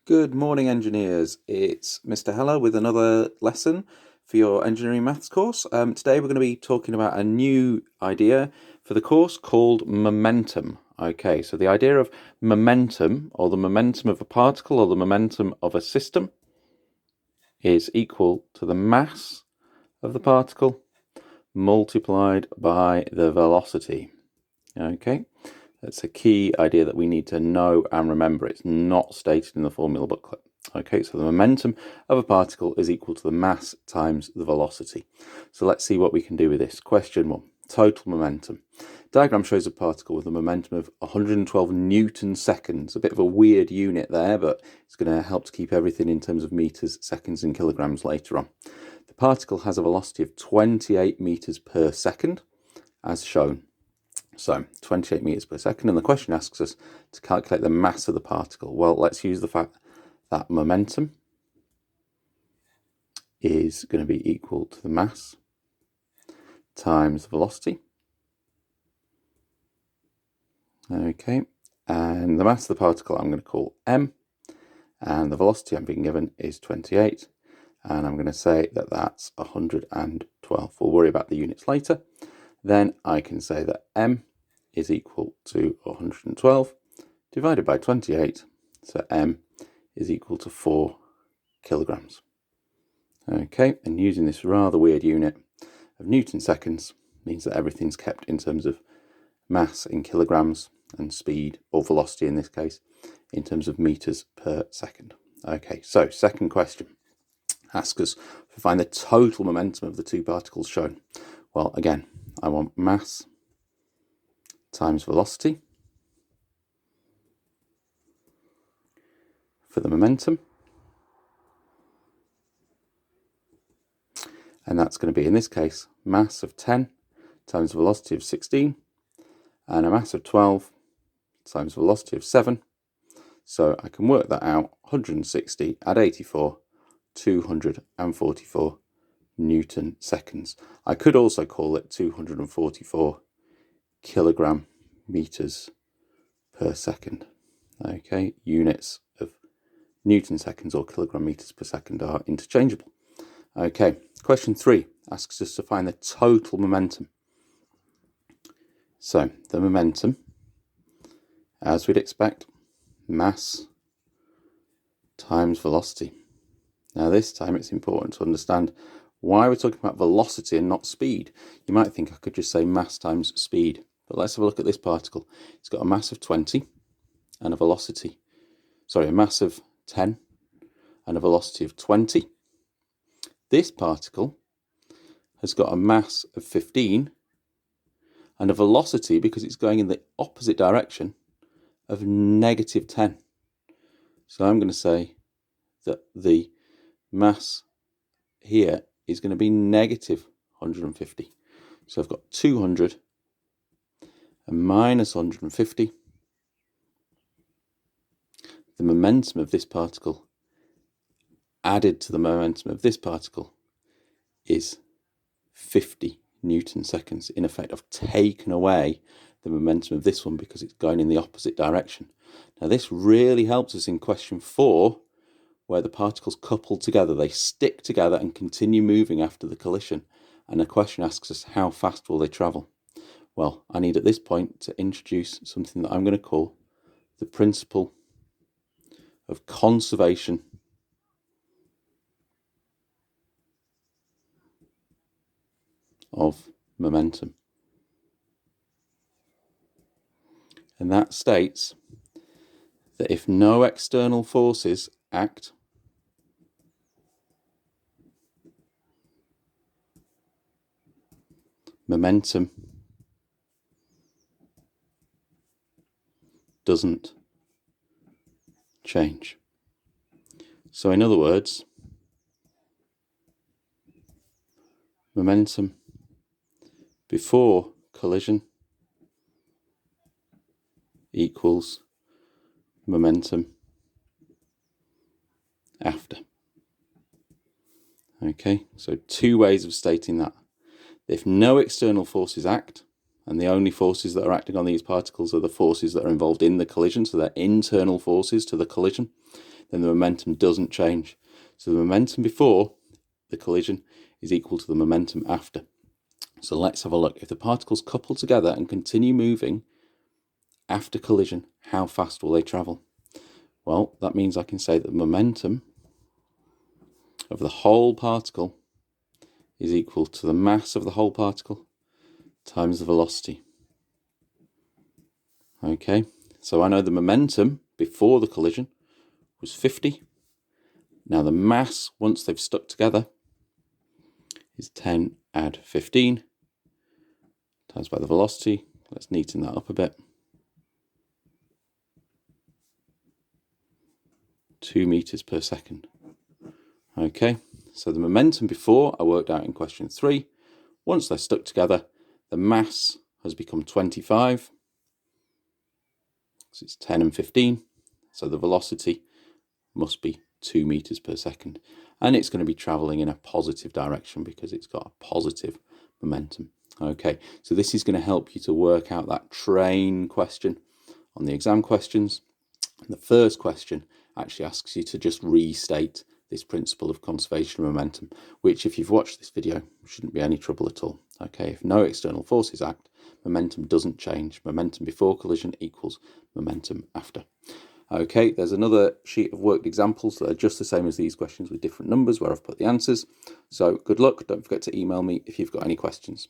Good morning, engineers. It's Mr. Heller with another lesson for your engineering maths course. Today we're going to be talking about a new idea for the course called momentum. Okay, so the idea of momentum, or the momentum of a particle, or the momentum of a system, is equal to the mass of the particle multiplied by the velocity. Okay, that's a key idea that we need to know and remember. It's not stated in the formula booklet. Okay, so the momentum of a particle is equal to the mass times the velocity. So let's see what we can do with this. Question 1, total momentum. Diagram shows a particle with a momentum of 112 Newton seconds. A bit of a weird unit there, but it's going to help to keep everything in terms of meters, seconds and kilograms later on. The particle has a velocity of 28 meters per second, as shown. So 28 meters per second, and the question asks us to calculate the mass of the particle. Well, let's use the fact that momentum is going to be equal to the mass times the velocity. Okay, and the mass of the particle I'm going to call m, and the velocity I'm being given is 28, and I'm going to say that that's 112. We'll worry about the units later. Then I can say that m is equal to 112 divided by 28, so m is equal to 4 kilograms. Okay, and using this rather weird unit of Newton seconds means that everything's kept in terms of mass in kilograms and speed, or velocity in this case, in terms of meters per second. Okay, so second question asks us to find the total momentum of the two particles shown. Well, again, I want mass times velocity for the momentum. And that's going to be, in this case, mass of 10 times velocity of 16, and a mass of 12 times velocity of 7. So I can work that out. 160 add 84, 244 Newton seconds. I could also call it 244 kilogram meters per second. Okay, units of Newton seconds or kilogram meters per second are interchangeable. Okay, question 3 asks us to find the total momentum. So the momentum, as we'd expect, mass times velocity. Now this time it's important to understand why we're talking about velocity and not speed. You might think I could just say mass times speed, but let's have a look at this particle. It's got a mass of 20 and a mass of 10 and a velocity of 20. This particle has got a mass of 15 and a velocity, because it's going in the opposite direction, of negative 10. So I'm going to say that the mass here is going to be negative 150. So I've got 200 and minus 150. The momentum of this particle added to the momentum of this particle is 50 Newton seconds. In effect, I've taken away the momentum of this one because it's going in the opposite direction. Now this really helps us in question 4, where the particles couple together. They stick together and continue moving after the collision. And the question asks us, how fast will they travel? Well, I need at this point to introduce something that I'm going to call the principle of conservation of momentum. And that states that if no external forces act, momentum doesn't change. So in other words, momentum before collision equals momentum after. Okay, so 2 ways of stating that. If no external forces act, and the only forces that are acting on these particles are the forces that are involved in the collision, so they're internal forces to the collision, then the momentum doesn't change. So the momentum before the collision is equal to the momentum after. So let's have a look. If the particles couple together and continue moving after collision, how fast will they travel? Well, that means I can say that the momentum of the whole particle is equal to the mass of the whole particle times the velocity. Okay, so I know the momentum before the collision was 50. Now the mass, once they've stuck together, is 10 add 15 times by the velocity. Let's neaten that up a bit. 2 meters per second. Okay, so the momentum before I worked out in question 3. Once they're stuck together, the mass has become 25. So it's 10 and 15. So the velocity must be 2 meters per second. And it's going to be traveling in a positive direction because it's got a positive momentum. Okay, so this is going to help you to work out that train question on the exam questions. And the first question actually asks you to just restate this principle of conservation of momentum, which, if you've watched this video, shouldn't be any trouble at all. Okay, if no external forces act, momentum doesn't change. Momentum before collision equals momentum after. Okay, there's another sheet of worked examples that are just the same as these questions with different numbers where I've put the answers. So good luck. Don't forget to email me if you've got any questions.